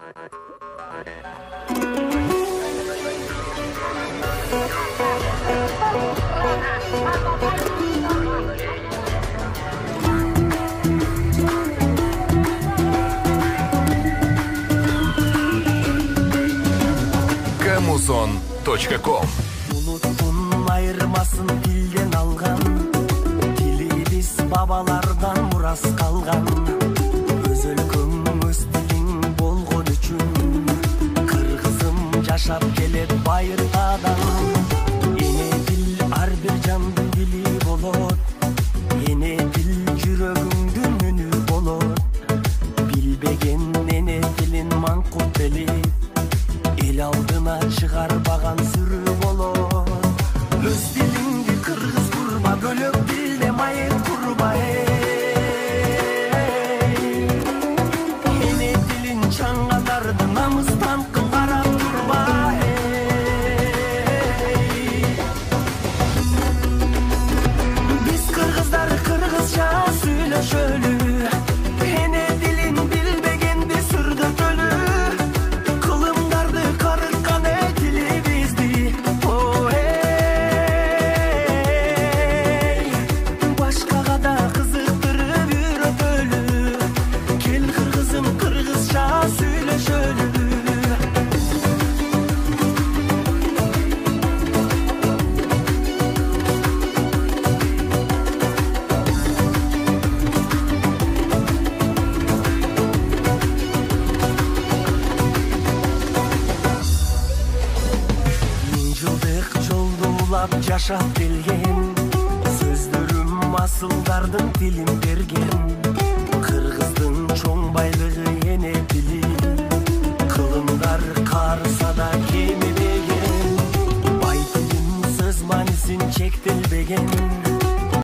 Kamuson.com. Unuttun ayırmasın dilden algan, dili biz babalardan muras kalgan. Öz өлкөң öz dilin bolgon üçün, kırgızım жашап келет байыртадан. Эне дил ар бир жандын дили болот, эне дил жүрөгүңдүн үнү болот. Билбеген эне дилин маңкут белип, эл алдына чыгарбаган сүрү болот. Өз дилиңди кыргыз курба, бөлөк дилде майыт курба. Эне дилин чаңгандарды намыстан карап турба. Биз кыргыздар кыргызча сүйлөшөлү, эне дилин билбегенди сүрдөтөлү. Жашап келген сөздөрүм асылдардын тилин берген. Кыргыздын чоң байлыгы эне тили, кылымдар карыса да кемебеген. Бай тилин сөз маанисин чектелбеген.